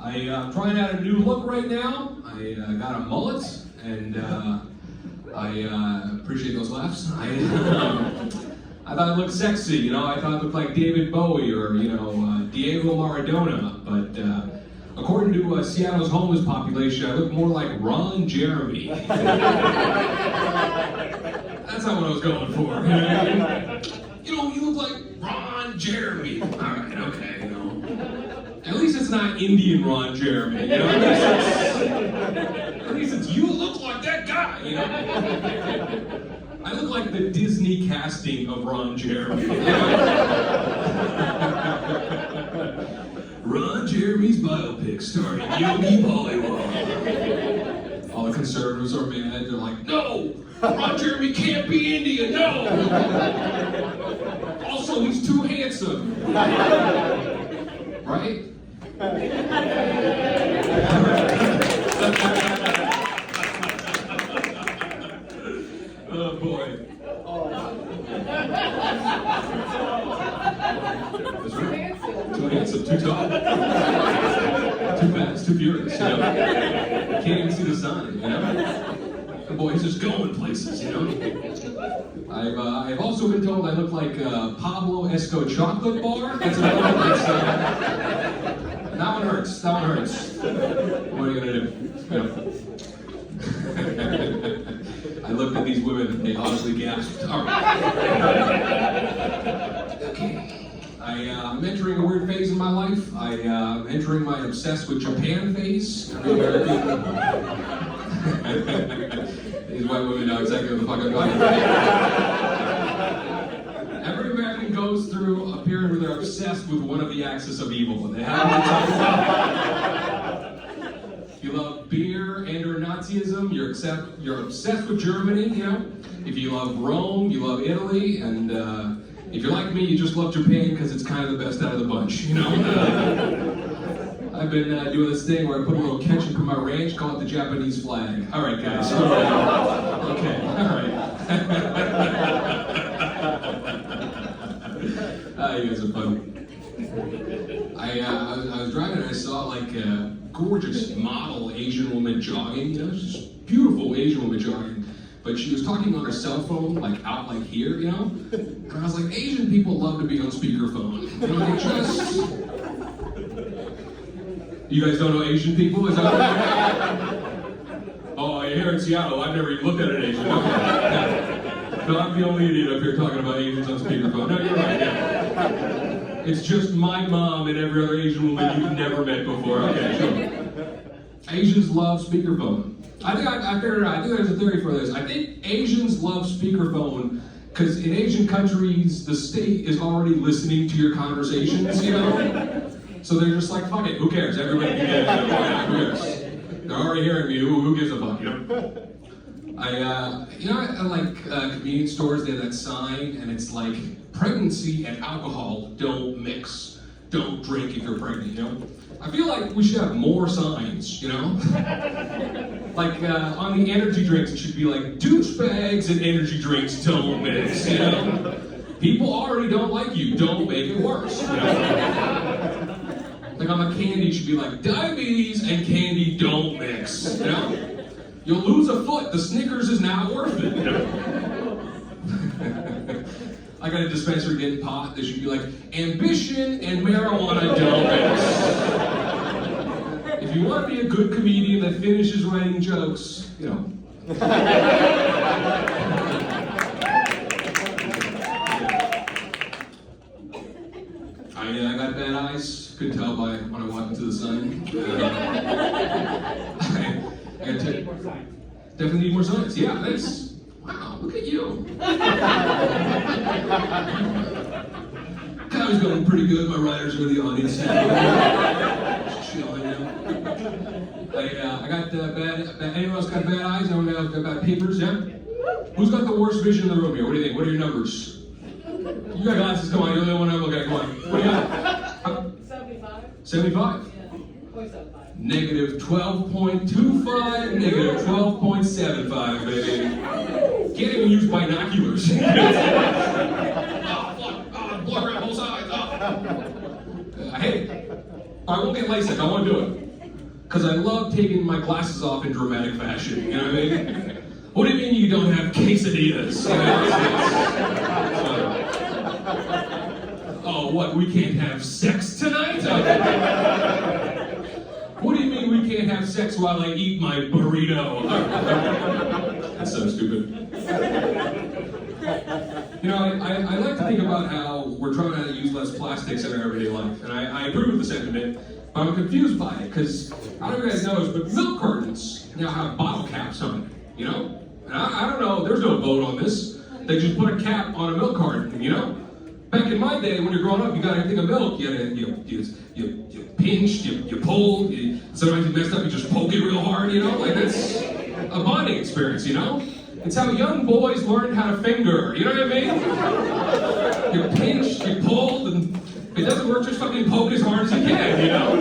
I'm trying out a new look right now. I got a mullet, and I appreciate those laughs. I thought it looked sexy, you know. I thought it looked like David Bowie or, you know, Diego Maradona. But according to Seattle's homeless population, I look more like Ron Jeremy. That's not what I was going for. You know, you look like Ron Jeremy. All right, okay, you know. At least it's not Indian Ron Jeremy, you know. At least it's you look like that guy, you know. I look like the Disney casting of Ron Jeremy. You know? Ron Jeremy's biopic starring Yogi Paliwal. All the conservatives are mad. They're like, no! Ron Jeremy can't be Indian, no! Also, he's too handsome. Right? Oh boy. Too handsome, too tall. Too fast, too furious, you know? Can't even see the sign, you know? The boy's just going places, you know? I've also been told I look like Pablo Esco chocolate bar. That's another one that's, that one hurts, that one hurts. What are you gonna do? You know? I looked at these women and they honestly gasped. All right. Okay. I'm entering a weird phase in my life. I'm entering my obsessed with Japan phase. These white women know exactly what the fuck I'm talking about. Every American goes through a period where they're obsessed with one of the axis of evil, and they have to talk about. If you love beer and or Nazism, you're obsessed with Germany, you know? If you love Rome, you love Italy, and if you're like me, you just love Japan because it's kind of the best out of the bunch, you know? I've been doing this thing where I put a little ketchup in my ranch, call it the Japanese flag. All right, guys. Okay, all right. You guys are funny. I was driving and I saw like a gorgeous model Asian woman jogging. You know, just beautiful Asian woman jogging. But she was talking on her cell phone, like out like here, you know? And I was like, Asian people love to be on speakerphone. You know, they just... You guys don't know Asian people? Is that right? Oh, you're here in Seattle. I've never even looked at an Asian. Okay. Yeah. No, I'm the only idiot up here talking about Asians on speakerphone. No, you're right, yeah. It's just my mom and every other Asian woman you've never met before. Okay, sure. Asians love speakerphone. I figured out, I think there's a theory for this. I think Asians love speakerphone because in Asian countries, the state is already listening to your conversations, you know? So they're just like, fuck it, who cares? Everybody can get it, who cares? They're already hearing me, who gives a fuck, you know? I like convenience stores, they have that sign, and it's like, pregnancy and alcohol don't mix. Don't drink if you're pregnant, you know? I feel like we should have more signs, you know? Like, on the energy drinks, it should be like, douchebags and energy drinks don't mix, you know? People already don't like you, don't make it worse, you know? Like on the candy, it should be like, diabetes and candy don't mix, you know? You'll lose a foot, the Snickers is not worth it, you know? I got a dispensary getting pot, they should be like, ambition and marijuana don't mix. If you want to be a good comedian that finishes writing jokes, you know. I got bad eyes. Could tell by when I walked into the sun. I definitely need more science. Yeah, thanks. Wow, look at you. That was going pretty good. My writers are in the audience. Just chilling, you know. I got bad. Anyone else got bad eyes? Anyone else got bad papers? Yeah. Who's got the worst vision in the room here? What do you think? What are your numbers? You got glasses, come on, you're the only one I'm looking at, come on. What do you got? 75? Yeah, 0.75. Negative 12.25, negative 12.75, baby. Can't even use binoculars. Oh, blood around both sides. Oh. Hey, I won't get LASIK, I want to do it. Because I love taking my glasses off in dramatic fashion, you know what I mean? What do you mean you don't have quesadillas? Oh, what, we can't have sex tonight? What do you mean we can't have sex while I eat my burrito? That's so stupid. You know, I like to think about how we're trying to use less plastics in our everyday life, and I agree with the sentiment, but I'm confused by it, because I don't know if you guys know this, but milk cartons now have bottle caps on it, you know? And I don't know, there's no vote on this. They just put a cap on a milk carton, you know? Back in my day, when you're growing up, you got anything of milk, you pinched, you pulled, sometimes you messed up, you just poke it real hard, you know? Like, that's a bonding experience, you know? It's how young boys learn how to finger, you know what I mean? You pinched, you pulled, and if it doesn't work, just fucking poke as hard as you can, you know?